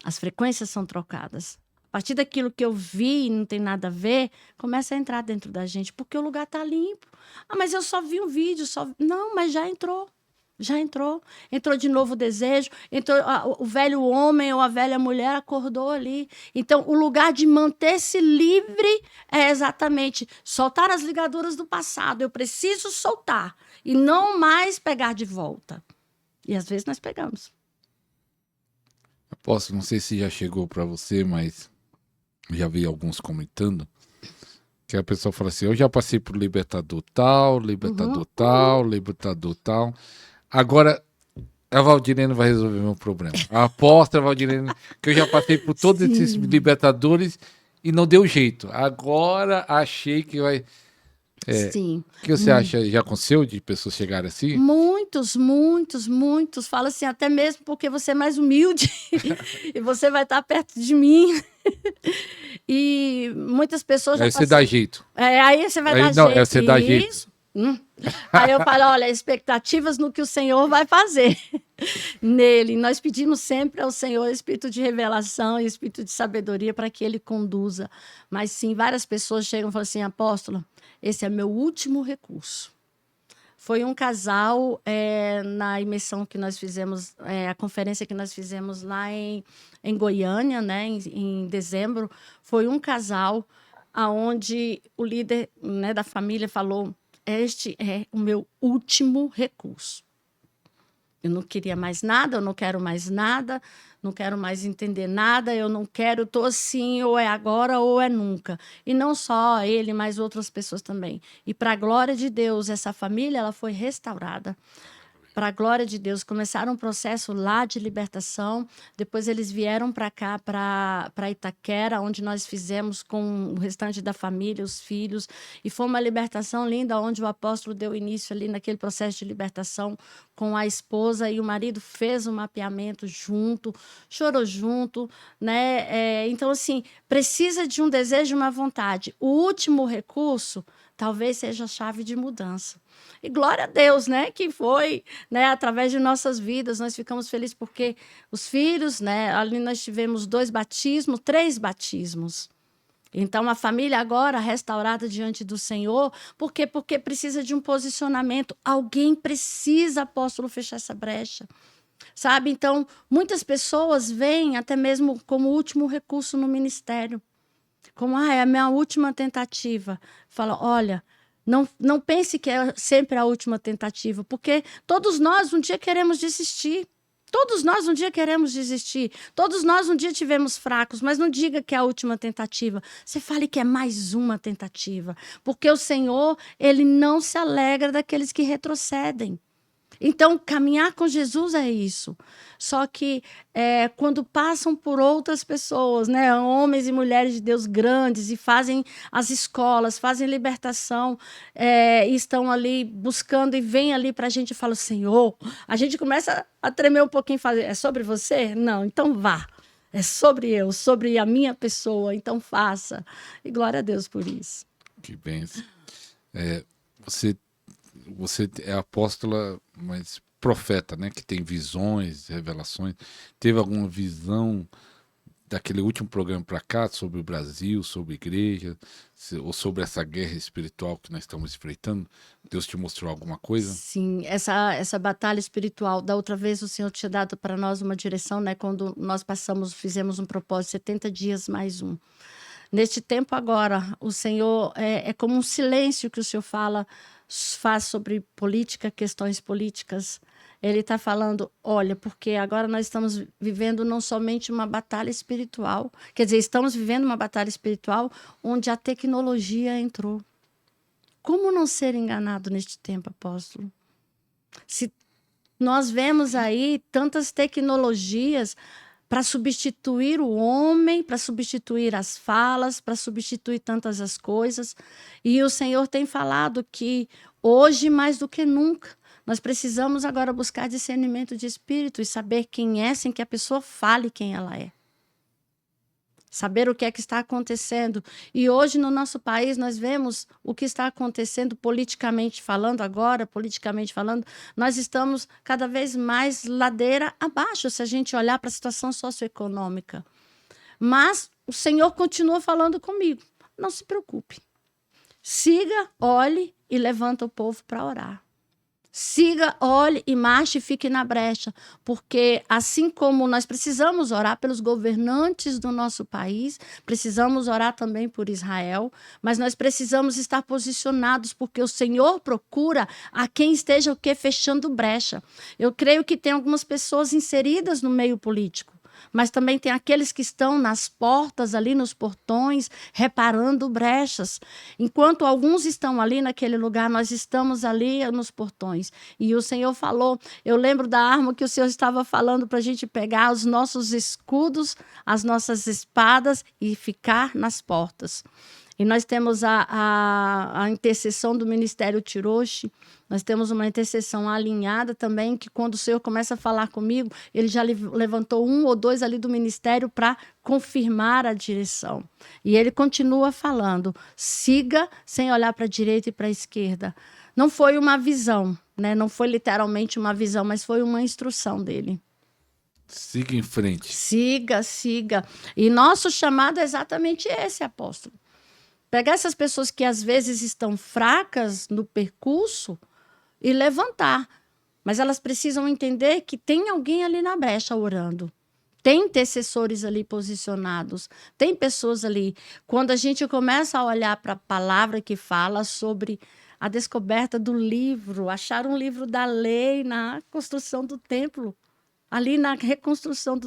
As frequências são trocadas. A partir daquilo que eu vi e não tem nada a ver, começa a entrar dentro da gente, porque o lugar está limpo. Ah, mas eu só vi um vídeo, só... Não, mas já entrou. Já entrou. Entrou de novo o desejo, entrou o velho homem ou a velha mulher acordou ali. Então, o lugar de manter-se livre é exatamente soltar as ligaduras do passado. Eu preciso soltar e não mais pegar de volta. E às vezes nós pegamos. Apóstolo, não sei se já chegou para você, mas já vi alguns comentando que a pessoa fala assim: eu já passei por libertador tal, libertador tal, libertador tal. Agora a Valdirene vai resolver meu problema. A apóstola Valdirene, que eu já passei por todos esses libertadores e não deu jeito. Agora achei que vai. Sim. O que você acha? Já aconteceu de pessoas chegarem assim? Muitos, muitos, muitos. Fala assim, até mesmo porque você é mais humilde e você vai estar perto de mim. E muitas pessoas já Aí você dá passaram. jeito. Aí você vai Aí, dar não, jeito. você dá jeito. Isso. Aí eu falo, olha, expectativas no que o Senhor vai fazer nele. Nós pedimos sempre ao Senhor espírito de revelação e espírito de sabedoria para que ele conduza. Mas sim, várias pessoas chegam e falam assim, apóstolo, esse é meu último recurso. Foi um casal na imersão que nós fizemos, a conferência que nós fizemos lá em Goiânia, né, em dezembro. Foi um casal onde o líder, né, da família falou: este é o meu último recurso. Eu não queria mais nada, eu não quero mais nada, não quero mais entender nada, eu não quero, estou assim, ou é agora ou é nunca. E não só ele, mas outras pessoas também. E para a glória de Deus, essa família ela foi restaurada. Para a glória de Deus, começaram um processo lá de libertação, depois eles vieram para cá, para Itaquera, onde nós fizemos com o restante da família, os filhos, e foi uma libertação linda, onde o apóstolo deu início ali naquele processo de libertação com a esposa, e o marido fez um mapeamento junto, chorou junto, né? Então, assim, precisa de um desejo e uma vontade. O último recurso talvez seja a chave de mudança. E glória a Deus, né, que foi, né, através de nossas vidas, nós ficamos felizes porque os filhos, né, ali nós tivemos 2 batismos, 3 batismos. Então, a família agora restaurada diante do Senhor, por quê? Porque precisa de um posicionamento. Alguém precisa, apóstolo, fechar essa brecha. Sabe? Então, muitas pessoas veem até mesmo como último recurso no ministério. Como, é a minha última tentativa. Fala, olha, não pense que é sempre a última tentativa, porque todos nós um dia queremos desistir. Todos nós um dia queremos desistir. Todos nós um dia tivemos fracos, mas não diga que é a última tentativa. Você fale que é mais uma tentativa, porque o Senhor, ele não se alegra daqueles que retrocedem. Então, caminhar com Jesus é isso. Só que quando passam por outras pessoas, né, homens e mulheres de Deus grandes, e fazem as escolas, fazem libertação, e estão ali buscando e vêm ali para a gente e falam, Senhor, a gente começa a tremer um pouquinho e fazer, é sobre você? Não, então vá. É sobre eu, sobre a minha pessoa, então faça. E glória a Deus por isso. Que bênção. Você é apóstola, mas profeta, né? Que tem visões, revelações. Teve alguma visão daquele último programa para cá sobre o Brasil, sobre a igreja, ou sobre essa guerra espiritual que nós estamos enfrentando? Deus te mostrou alguma coisa? Sim, essa batalha espiritual. Da outra vez o Senhor tinha dado para nós uma direção, né? Quando nós fizemos um propósito, 70 dias mais um. Neste tempo agora, o Senhor, é como um silêncio que o Senhor faz sobre política, questões políticas. Ele está falando, olha, porque agora nós estamos vivendo não somente uma batalha espiritual, quer dizer, estamos vivendo uma batalha espiritual onde a tecnologia entrou. Como não ser enganado neste tempo, apóstolo? Se nós vemos aí tantas tecnologias para substituir o homem, para substituir as falas, para substituir tantas as coisas. E o Senhor tem falado que hoje, mais do que nunca, nós precisamos agora buscar discernimento de espírito e saber quem é, sem que a pessoa fale quem ela é. saber o que é que está acontecendo. E hoje, no nosso país, nós vemos o que está acontecendo politicamente falando agora, nós estamos cada vez mais ladeira abaixo, se a gente olhar para a situação socioeconômica. Mas o Senhor continua falando comigo. Não se preocupe. Siga, olhe e levanta o povo para orar. Siga, olhe e marche e fique na brecha, porque assim como nós precisamos orar pelos governantes do nosso país, precisamos orar também por Israel, mas nós precisamos estar posicionados, porque o Senhor procura a quem esteja o quê? Fechando brecha. Eu creio que tem algumas pessoas inseridas no meio político, mas também tem aqueles que estão nas portas, ali nos portões, reparando brechas. Enquanto alguns estão ali naquele lugar, nós estamos ali nos portões. E o Senhor falou, eu lembro da arma que o Senhor estava falando para a gente pegar os nossos escudos, as nossas espadas e ficar nas portas. E nós temos a intercessão do Ministério Tiroshi, nós temos uma intercessão alinhada também, que quando o Senhor começa a falar comigo, ele já levantou 1 ou 2 ali do ministério para confirmar a direção. E ele continua falando, siga sem olhar para a direita e para a esquerda. Não foi uma visão, né? Não foi literalmente uma visão, mas foi uma instrução dele. Siga em frente. Siga, siga. E nosso chamado é exatamente esse, apóstolo. Pegar essas pessoas que às vezes estão fracas no percurso e levantar. Mas elas precisam entender que tem alguém ali na brecha orando. Tem intercessores ali posicionados. Tem pessoas ali. Quando a gente começa a olhar para a palavra que fala sobre a descoberta do livro, achar um livro da lei na construção do templo. Ali na reconstrução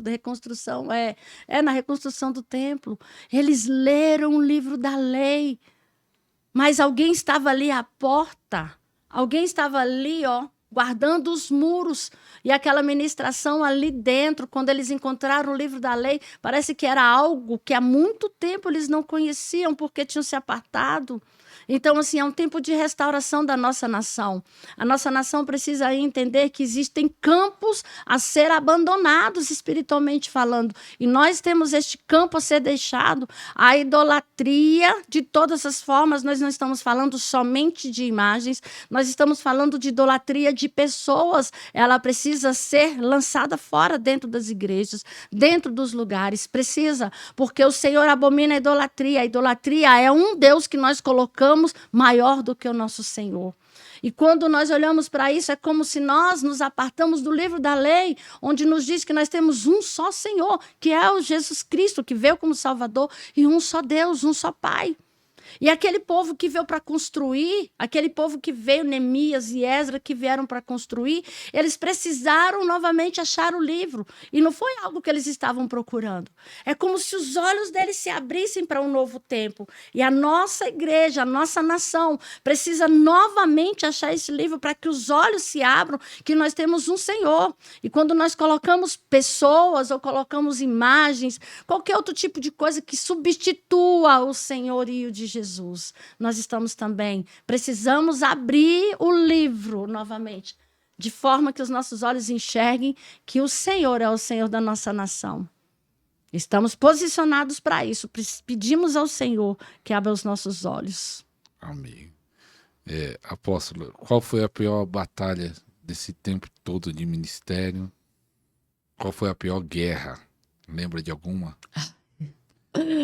na reconstrução do templo. Eles leram o livro da lei, mas alguém estava ali à porta, alguém estava ali, guardando os muros, e aquela ministração ali dentro, quando eles encontraram o livro da lei, parece que era algo que há muito tempo eles não conheciam, porque tinham se apartado. Então, assim, é um tempo de restauração da nossa nação. A nossa nação precisa entender que existem campos a ser abandonados, espiritualmente falando. E nós temos este campo a ser deixado. A idolatria, de todas as formas, nós não estamos falando somente de imagens, nós estamos falando de idolatria de pessoas. Ela precisa ser lançada fora, dentro das igrejas, dentro dos lugares. Precisa, porque o Senhor abomina a idolatria. A idolatria é um Deus que nós colocamos maior do que o nosso Senhor. E quando nós olhamos para isso, é como se nós nos apartamos do livro da lei, onde nos diz que nós temos um só Senhor, que é o Jesus Cristo, que veio como Salvador, e um só Deus, um só Pai. E aquele povo que veio para construir, aquele povo que veio, Neemias e Esdras, que vieram para construir, eles precisaram novamente achar o livro. E não foi algo que eles estavam procurando. É como se os olhos deles se abrissem para um novo tempo. E a nossa igreja, a nossa nação, precisa novamente achar esse livro para que os olhos se abram, que nós temos um Senhor. E quando nós colocamos pessoas ou colocamos imagens, qualquer outro tipo de coisa que substitua o senhorio de Jesus, nós estamos também, precisamos abrir o livro novamente, de forma que os nossos olhos enxerguem que o Senhor é o Senhor da nossa nação. Estamos posicionados para isso, pedimos ao Senhor que abra os nossos olhos. Amém. Apóstolo, qual foi a pior batalha desse tempo todo de ministério? Qual foi a pior guerra? Lembra de alguma?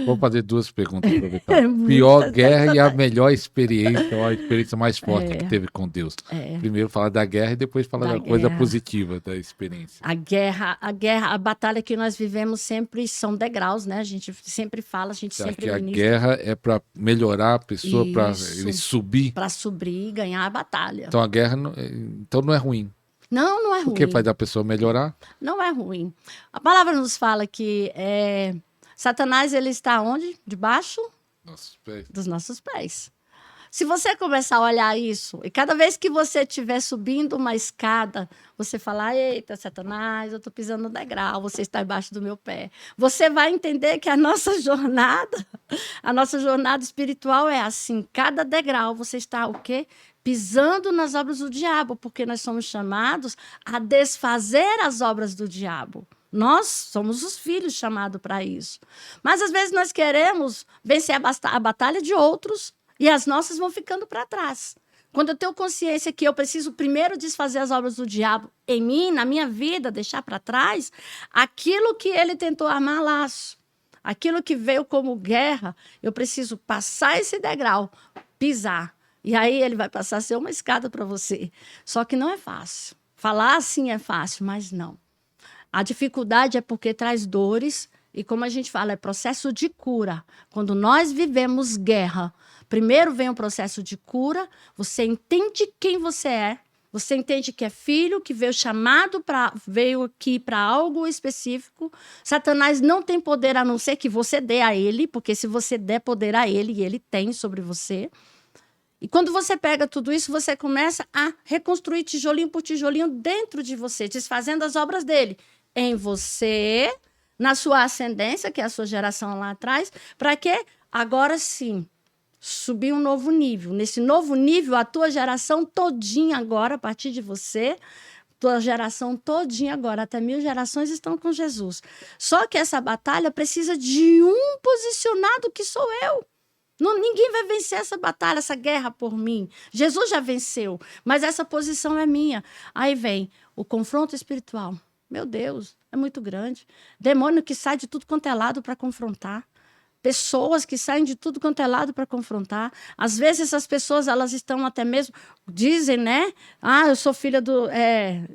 Vou fazer 2 perguntas para ver. Pior guerra e a melhor experiência, ou a experiência mais forte que teve com Deus. Primeiro falar da guerra e depois falar da coisa positiva da experiência. A batalha que nós vivemos sempre são degraus, né? A gente sempre fala, a gente sempre ministra. A guerra é para melhorar a pessoa, para ele subir. Para subir e ganhar a batalha. Então a guerra então não é ruim. Não é ruim. O que faz a pessoa melhorar? Não é ruim. A palavra nos fala que Satanás, ele está onde? Debaixo dos nossos pés. Se você começar a olhar isso, e cada vez que você estiver subindo uma escada, você falar, eita, Satanás, eu estou pisando no degrau, você está embaixo do meu pé. Você vai entender que a nossa jornada espiritual é assim, cada degrau você está o quê? pisando nas obras do diabo, porque nós somos chamados a desfazer as obras do diabo. Nós somos os filhos chamados para isso. Mas, às vezes, nós queremos vencer a batalha de outros e as nossas vão ficando para trás. Quando eu tenho consciência que eu preciso primeiro desfazer as obras do diabo em mim, na minha vida, deixar para trás, aquilo que ele tentou armar laço, aquilo que veio como guerra, eu preciso passar esse degrau, pisar. E aí ele vai passar a ser uma escada para você. Só que não é fácil. Falar assim é fácil, mas não. A dificuldade é porque traz dores e, como a gente fala, é processo de cura. Quando nós vivemos guerra, primeiro vem o processo de cura, você entende quem você é, você entende que é filho, que veio aqui para algo específico. Satanás não tem poder a não ser que você dê a ele, porque se você der poder a ele, e ele tem sobre você. E quando você pega tudo isso, você começa a reconstruir tijolinho por tijolinho dentro de você, desfazendo as obras dele em você, na sua ascendência, que é a sua geração lá atrás, para que agora sim subir um novo nível. Nesse novo nível, a tua geração todinha agora, a partir de você, tua geração todinha agora, até 1000 gerações estão com Jesus. Só que essa batalha precisa de um posicionado que sou eu. Não, ninguém vai vencer essa batalha, essa guerra por mim. Jesus já venceu, mas essa posição é minha. Aí vem o confronto espiritual. Meu Deus, é muito grande. Demônio que sai de tudo quanto é lado para confrontar. Pessoas que saem de tudo quanto é lado para confrontar. Às vezes essas pessoas, elas estão até mesmo, dizem, né? Ah, eu sou filha do...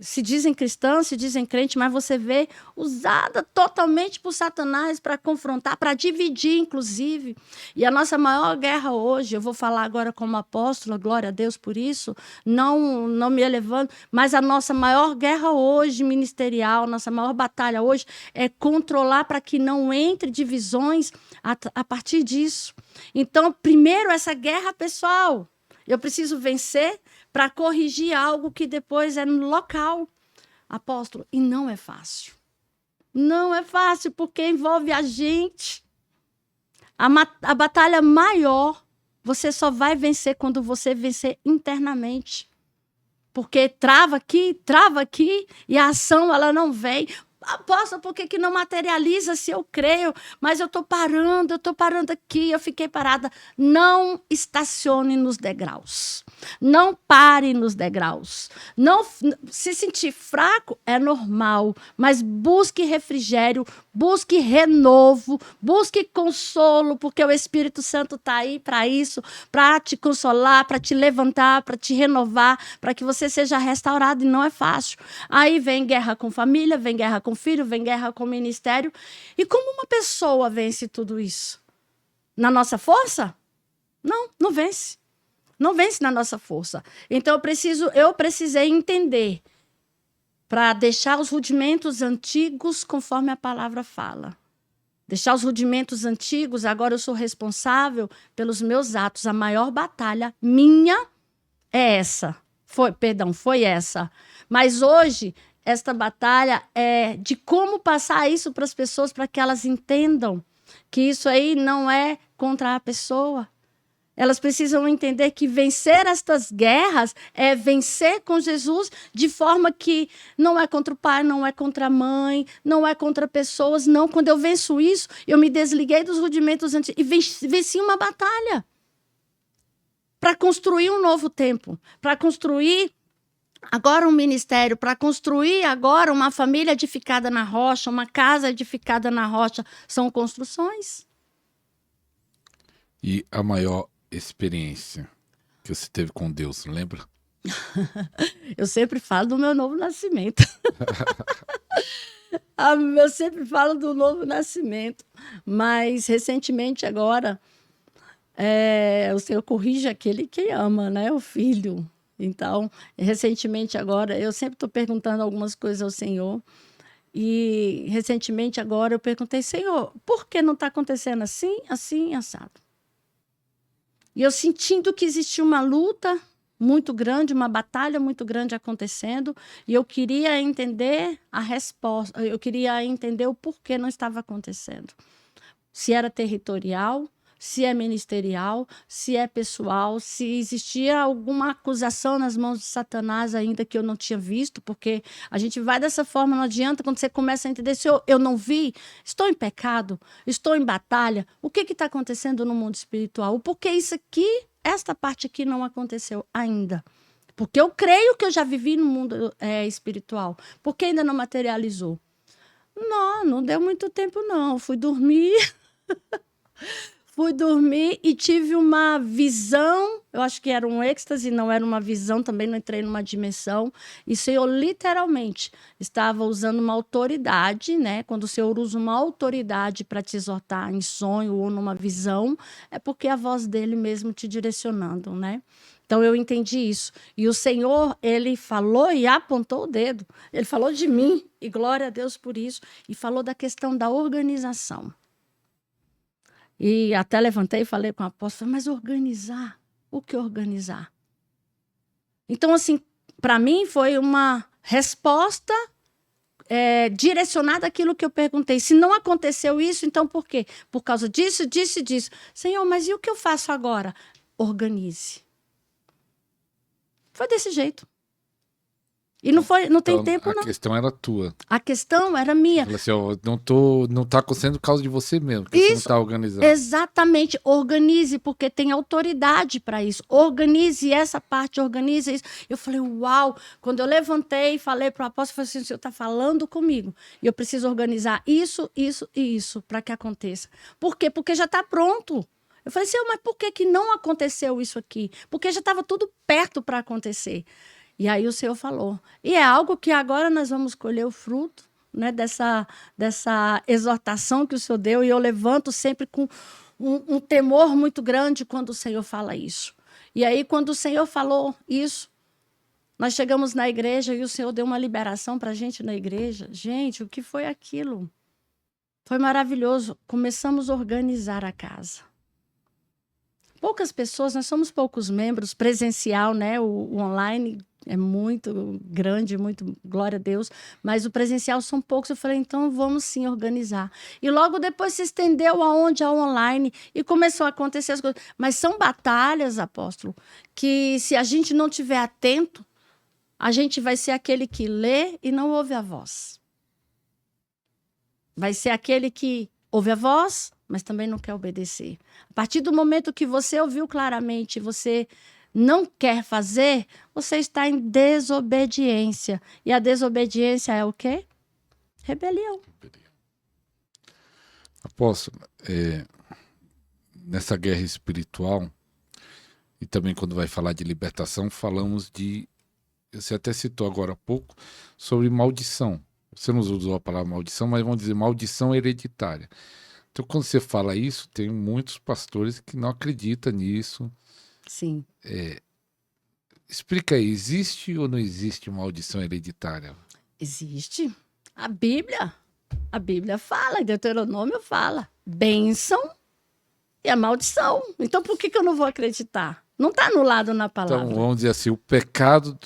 se dizem cristãos, se dizem crente, mas você vê usada totalmente por Satanás para confrontar, para dividir, inclusive. E a nossa maior guerra hoje, eu vou falar agora como apóstola, glória a Deus por isso, não me elevando, mas a nossa maior guerra hoje, ministerial, nossa maior batalha hoje é controlar para que não entre divisões a partir disso. Então, primeiro, essa guerra pessoal. Eu preciso vencer para corrigir algo que depois é no local. Apóstolo, e não é fácil. Não é fácil, porque envolve a gente. A batalha maior, você só vai vencer quando você vencer internamente. Porque trava aqui, e a ação ela não vem. Apóstolo, por que não materializa se eu creio? Mas eu estou parando aqui, eu fiquei parada. Não estacione nos degraus. Não pare nos degraus. Não, se sentir fraco é normal, mas busque refrigério, busque renovo, busque consolo, porque o Espírito Santo está aí para isso, para te consolar, para te levantar, para te renovar, para que você seja restaurado, e não é fácil. Aí vem guerra com família, vem guerra com filho, vem guerra com ministério. E como uma pessoa vence tudo isso? Na nossa força? Não vence. Não vence na nossa força. Então, eu precisei entender para deixar os rudimentos antigos conforme a palavra fala. Deixar os rudimentos antigos, agora eu sou responsável pelos meus atos. A maior batalha minha é essa. Foi essa. Mas hoje, esta batalha é de como passar isso para as pessoas, para que elas entendam que isso aí não é contra a pessoa. Elas precisam entender que vencer estas guerras é vencer com Jesus de forma que não é contra o pai, não é contra a mãe, não é contra pessoas, não. Quando eu venço isso, eu me desliguei dos rudimentos antigos e venci uma batalha para construir um novo tempo, para construir agora um ministério, para construir agora uma família edificada na rocha, uma casa edificada na rocha. São construções. E a maior experiência que você teve com Deus, lembra? Eu sempre falo do meu novo nascimento. Eu sempre falo do novo nascimento. Mas, recentemente, agora, o Senhor corrige aquele que ama, né? O filho. Então, recentemente, agora, eu sempre estou perguntando algumas coisas ao Senhor. E, recentemente, agora, eu perguntei, Senhor, por que não está acontecendo assim, assim, assado? E eu sentindo que existia uma luta muito grande, uma batalha muito grande acontecendo, e eu queria entender a resposta, eu queria entender o porquê não estava acontecendo. Se era territorial, se é ministerial, se é pessoal, se existia alguma acusação nas mãos de Satanás ainda que eu não tinha visto, porque a gente vai dessa forma, não adianta quando você começa a entender, se eu não vi, estou em pecado, estou em batalha, o que está acontecendo no mundo espiritual? O porquê isso aqui, esta parte aqui não aconteceu ainda? Porque eu creio que eu já vivi no mundo espiritual, porque ainda não materializou. Não deu muito tempo não, fui dormir... Fui dormir e tive uma visão, eu acho que era um êxtase, não era uma visão, também não entrei numa dimensão. E o Senhor literalmente estava usando uma autoridade, né? Quando o Senhor usa uma autoridade para te exortar em sonho ou numa visão, é porque é a voz dele mesmo te direcionando, né? Então eu entendi isso. E o Senhor, ele falou e apontou o dedo. Ele falou de mim, e glória a Deus por isso, e falou da questão da organização. E até levantei e falei com o apóstolo, mas organizar? O que organizar? Então, assim, para mim foi uma resposta direcionada àquilo que eu perguntei. Se não aconteceu isso, então por quê? Por causa disso, disso e disso. Senhor, mas e o que eu faço agora? Organize. Foi desse jeito. E não tem tempo, não. A questão era tua. A questão era minha. Falei assim, ó, não tá acontecendo por causa de você mesmo, porque você não tá organizando. Exatamente. Organize, porque tem autoridade para isso. Organize essa parte, organize isso. Eu falei, uau. Quando eu levantei e falei para o apóstolo, eu falei assim, o senhor está falando comigo. E eu preciso organizar isso, isso e isso para que aconteça. Por quê? Porque já está pronto. Eu falei, senhor, mas por que não aconteceu isso aqui? Porque já estava tudo perto para acontecer. E aí o Senhor falou. E é algo que agora nós vamos colher o fruto, né, dessa exortação que o Senhor deu. E eu levanto sempre com um temor muito grande quando o Senhor fala isso. E aí, quando o Senhor falou isso, nós chegamos na igreja e o Senhor deu uma liberação para a gente na igreja. Gente, o que foi aquilo? Foi maravilhoso. Começamos a organizar a casa. Poucas pessoas, nós somos poucos membros, presencial, né? O online é muito grande, muito, glória a Deus, mas o presencial são poucos. Eu falei, então vamos sim organizar. E logo depois se estendeu aonde? Ao online, e começou a acontecer as coisas. Mas são batalhas, apóstolo, que se a gente não estiver atento, a gente vai ser aquele que lê e não ouve a voz. Vai ser aquele que ouve a voz, mas também não quer obedecer. A partir do momento que você ouviu claramente, você não quer fazer, você está em desobediência. E a desobediência é o quê? Rebelião. Apóstolo, nessa guerra espiritual, e também quando vai falar de libertação, falamos de... Você até citou agora há pouco sobre maldição. Você não usou a palavra maldição, mas vamos dizer maldição hereditária. Então, quando você fala isso, tem muitos pastores que não acreditam nisso. Sim. Explica aí, existe ou não existe maldição hereditária? Existe. A Bíblia fala, em Deuteronômio fala, bênção e a maldição. Então, por que eu não vou acreditar? Não está anulado na palavra. Então, vamos dizer assim, o pecado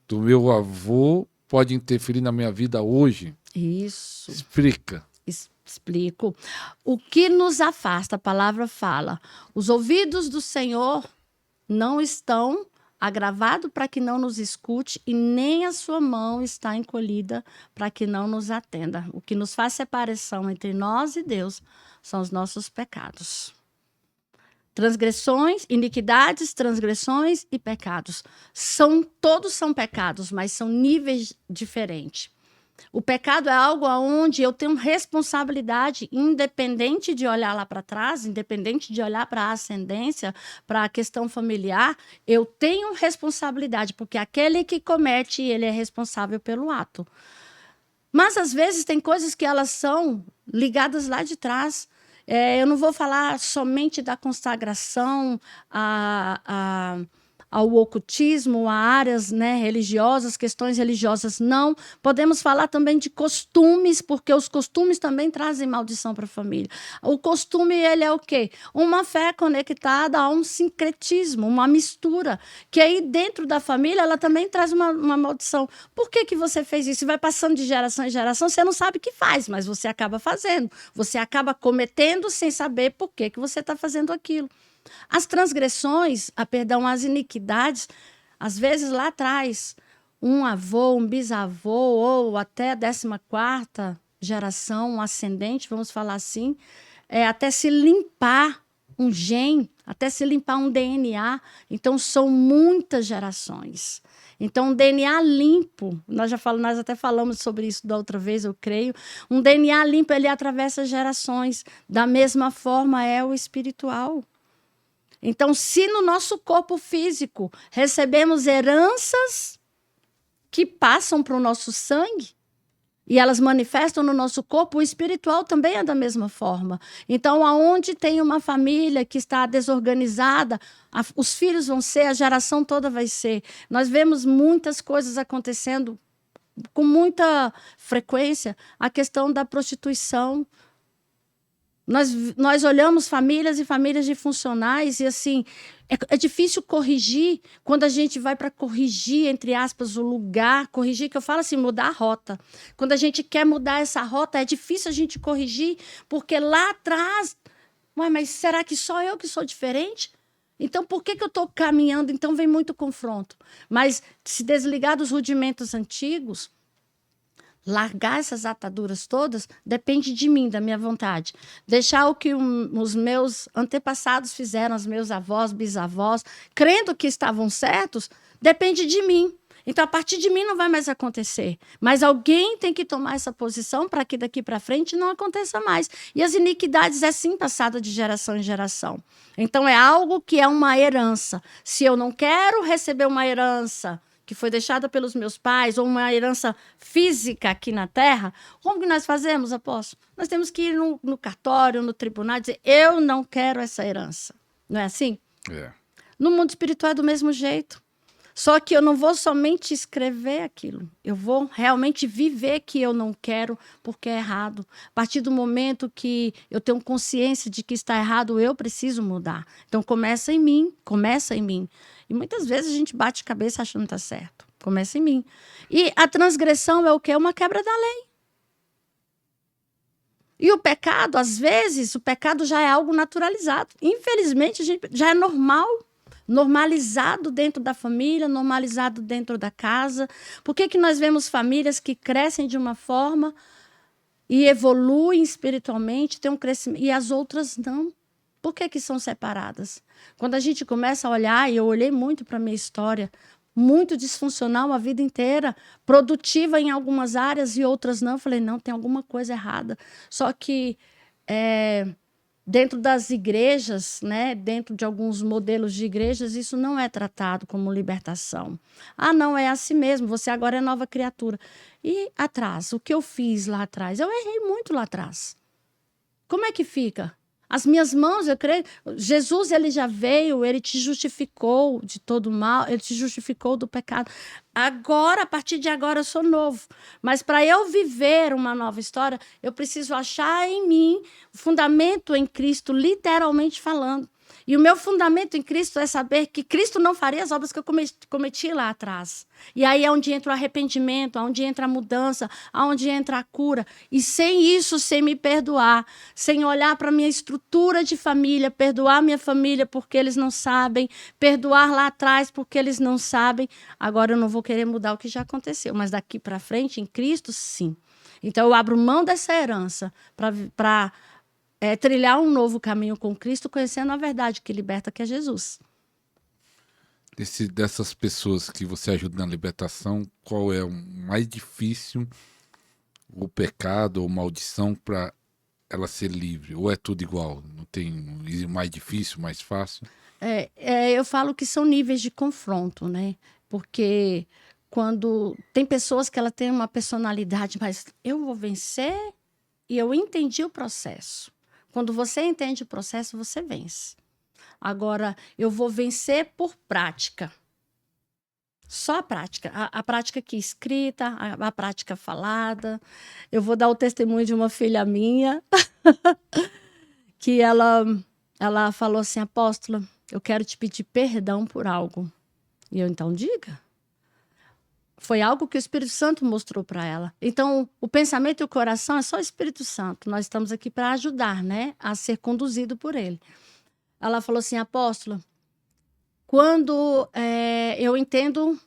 do meu avô pode interferir na minha vida hoje? Isso. Explica. Explico. O que nos afasta, a palavra fala, os ouvidos do Senhor não estão agravados para que não nos escute e nem a sua mão está encolhida para que não nos atenda. O que nos faz separação entre nós e Deus são os nossos pecados. Transgressões, iniquidades, transgressões e pecados. Todos são pecados, mas são níveis diferentes. O pecado é algo onde eu tenho responsabilidade, independente de olhar lá para trás, independente de olhar para a ascendência, para a questão familiar, eu tenho responsabilidade, porque aquele que comete, ele é responsável pelo ato. Mas, às vezes, tem coisas que elas são ligadas lá de trás. Eu não vou falar somente da consagração ao ocultismo, a áreas, né, religiosas, questões religiosas, não. Podemos falar também de costumes, porque os costumes também trazem maldição para a família. O costume, ele é o quê? Uma fé conectada a um sincretismo, uma mistura, que aí dentro da família ela também traz uma maldição. Por que que você fez isso? E vai passando de geração em geração, você não sabe o que faz, mas você acaba fazendo. Você acaba cometendo sem saber por que que você está fazendo aquilo. As transgressões, as iniquidades, às vezes lá atrás, um avô, um bisavô, ou até a 14ª geração, um ascendente, vamos falar assim, até se limpar um gene, até se limpar um DNA. Então, são muitas gerações. Então, um DNA limpo, nós até falamos sobre isso da outra vez, eu creio. Um DNA limpo, ele atravessa gerações. Da mesma forma é o espiritual. Então, se no nosso corpo físico recebemos heranças que passam para o nosso sangue, e elas manifestam no nosso corpo, o espiritual também é da mesma forma. Então, aonde tem uma família que está desorganizada, os filhos vão ser, a geração toda vai ser. Nós vemos muitas coisas acontecendo com muita frequência, a questão da prostituição. Nós olhamos famílias e famílias disfuncionais e, assim, é difícil corrigir quando a gente vai para corrigir, entre aspas, o lugar. Corrigir, que eu falo assim, mudar a rota. Quando a gente quer mudar essa rota, é difícil a gente corrigir, porque lá atrás... Ué, mas será que só eu que sou diferente? Então, por que eu estou caminhando? Então, vem muito confronto. Mas, se desligar dos rudimentos antigos... Largar essas ataduras todas depende de mim, da minha vontade. Deixar o que os meus antepassados fizeram, os meus avós, bisavós, crendo que estavam certos, depende de mim. Então, a partir de mim não vai mais acontecer. Mas alguém tem que tomar essa posição para que daqui para frente não aconteça mais. E as iniquidades é sim passada de geração em geração. Então, é algo que é uma herança. Se eu não quero receber uma herança que foi deixada pelos meus pais, ou uma herança física aqui na Terra, como que nós fazemos, apóstolo? Nós temos que ir no cartório, no tribunal, e dizer, eu não quero essa herança. Não é assim? É. No mundo espiritual é do mesmo jeito. Só que eu não vou somente escrever aquilo. Eu vou realmente viver que eu não quero porque é errado. A partir do momento que eu tenho consciência de que está errado, eu preciso mudar. Então, começa em mim, começa em mim. E muitas vezes a gente bate cabeça achando que está certo. Começa em mim. E a transgressão é o quê? É uma quebra da lei. E o pecado, às vezes, o pecado já é algo naturalizado. Infelizmente, já é normal. Normalizado dentro da família, normalizado dentro da casa. Por que nós vemos famílias que crescem de uma forma e evoluem espiritualmente, têm um crescimento, e as outras não? Por que são separadas? Quando a gente começa a olhar, e eu olhei muito para a minha história, muito disfuncional a vida inteira, produtiva em algumas áreas e outras não, eu falei, não, tem alguma coisa errada. Só que... dentro das igrejas, né, dentro de alguns modelos de igrejas, isso não é tratado como libertação. Ah, não, é assim mesmo, você agora é nova criatura. E atrás, o que eu fiz lá atrás? Eu errei muito lá atrás. Como é que fica? As minhas mãos, eu creio, Jesus, ele já veio, ele te justificou de todo mal, ele te justificou do pecado. Agora, a partir de agora, eu sou novo. Mas para eu viver uma nova história, eu preciso achar em mim o fundamento em Cristo, literalmente falando. E o meu fundamento em Cristo é saber que Cristo não faria as obras que eu cometi lá atrás. E aí é onde entra o arrependimento, onde entra a mudança, onde entra a cura. E sem isso, sem me perdoar, sem olhar para a minha estrutura de família, perdoar minha família porque eles não sabem, perdoar lá atrás porque eles não sabem, agora eu não vou querer mudar o que já aconteceu. Mas daqui para frente, em Cristo, sim. Então eu abro mão dessa herança para trilhar um novo caminho com Cristo, conhecendo a verdade que liberta, que é Jesus. Dessas pessoas que você ajuda na libertação, qual é o mais difícil, o pecado ou maldição para ela ser livre? Ou é tudo igual? Não tem mais difícil, mais fácil? Eu falo que são níveis de confronto, né? Porque quando tem pessoas que ela tem uma personalidade, mas eu vou vencer e eu entendi o processo. Quando você entende o processo, você vence. Agora, eu vou vencer por prática. Só a prática. A prática aqui escrita, a prática falada. Eu vou dar o testemunho de uma filha minha, que ela falou assim, apóstola, eu quero te pedir perdão por algo. E eu, então, diga. Foi algo que o Espírito Santo mostrou para ela. Então, o pensamento e o coração é só o Espírito Santo. Nós estamos aqui para ajudar, né? A ser conduzido por ele. Ela falou assim, apóstola, quando eu entendo,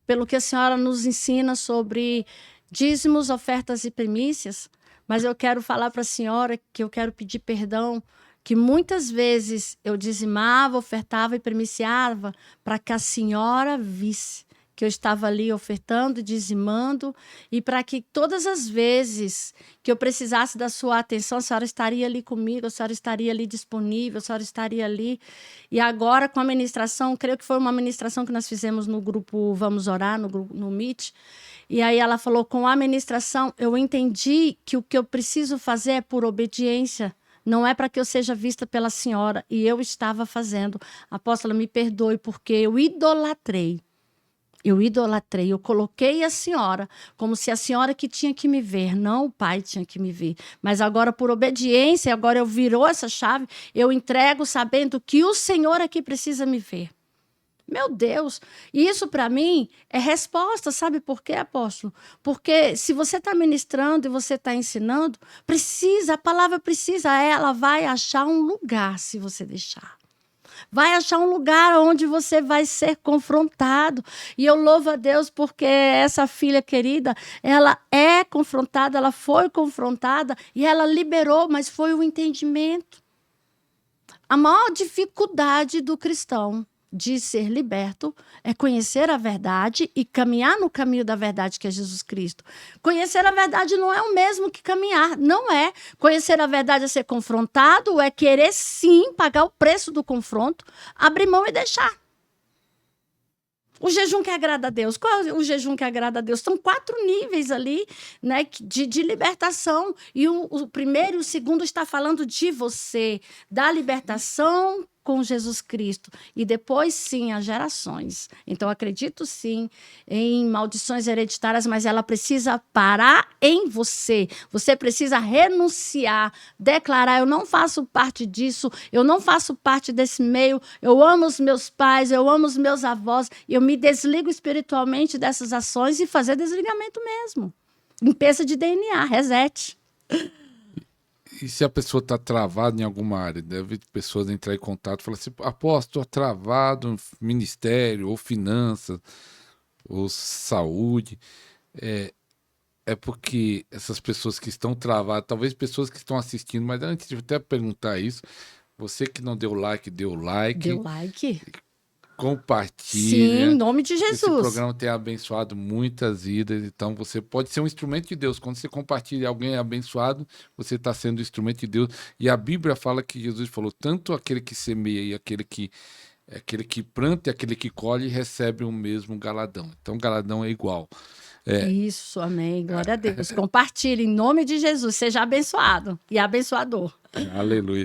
pelo que a senhora nos ensina sobre dízimos, ofertas e primícias, mas eu quero falar para a senhora que eu quero pedir perdão, que muitas vezes eu dizimava, ofertava e primiciava para que a senhora visse que eu estava ali ofertando, dizimando, e para que todas as vezes que eu precisasse da sua atenção, a senhora estaria ali comigo, a senhora estaria ali disponível, a senhora estaria ali. E agora, com a ministração, creio que foi uma ministração que nós fizemos no grupo Vamos Orar, no Meet, e aí ela falou, com a ministração, eu entendi que o que eu preciso fazer é por obediência, não é para que eu seja vista pela senhora, e eu estava fazendo. Apóstola, me perdoe, porque eu idolatrei, eu coloquei a senhora como se a senhora que tinha que me ver, não o pai tinha que me ver. Mas agora, por obediência, agora eu virou essa chave, eu entrego sabendo que o Senhor aqui precisa me ver. Meu Deus, isso para mim é resposta, sabe por quê, apóstolo? Porque se você está ministrando e você está ensinando, a palavra precisa, ela vai achar um lugar se você deixar. Vai achar um lugar onde você vai ser confrontado. E eu louvo a Deus porque essa filha querida, ela é confrontada, ela foi confrontada e ela liberou, mas foi o entendimento. A maior dificuldade do cristão de ser liberto é conhecer a verdade e caminhar no caminho da verdade, que é Jesus Cristo. Conhecer a verdade não é o mesmo que caminhar, não é. Conhecer a verdade é ser confrontado, é querer sim pagar o preço do confronto, abrir mão e deixar. O jejum que agrada a Deus. Qual é o jejum que agrada a Deus? São 4 níveis ali, né, de libertação. E o primeiro e o segundo está falando de você, da libertação com Jesus Cristo. E depois, sim, as gerações. Então, acredito, sim, em maldições hereditárias, mas ela precisa parar em você. Você precisa renunciar, declarar, eu não faço parte disso, eu não faço parte desse meio, eu amo os meus pais, eu amo os meus avós, eu me desligo espiritualmente dessas ações e fazer desligamento mesmo. Limpeza de DNA, reset. E se a pessoa está travada em alguma área, deve pessoas entrar em contato e falar assim, apóstolo, estou travado no ministério, ou finanças, ou saúde. É porque essas pessoas que estão travadas, talvez pessoas que estão assistindo, mas antes de eu até perguntar isso, você que não deu like, deu like. Deu like. Compartilha. Sim, em nome de Esse Jesus. programa tem abençoado muitas vidas, então você pode ser um instrumento de Deus. Quando você compartilha e alguém é abençoado, você está sendo instrumento de Deus. E a Bíblia fala que Jesus falou, tanto aquele que semeia e aquele que planta e aquele que colhe recebe o mesmo galadão. Então, galadão é igual. Isso, amém. Glória a Deus. Compartilhe em nome de Jesus. Seja abençoado e abençoador. Aleluia.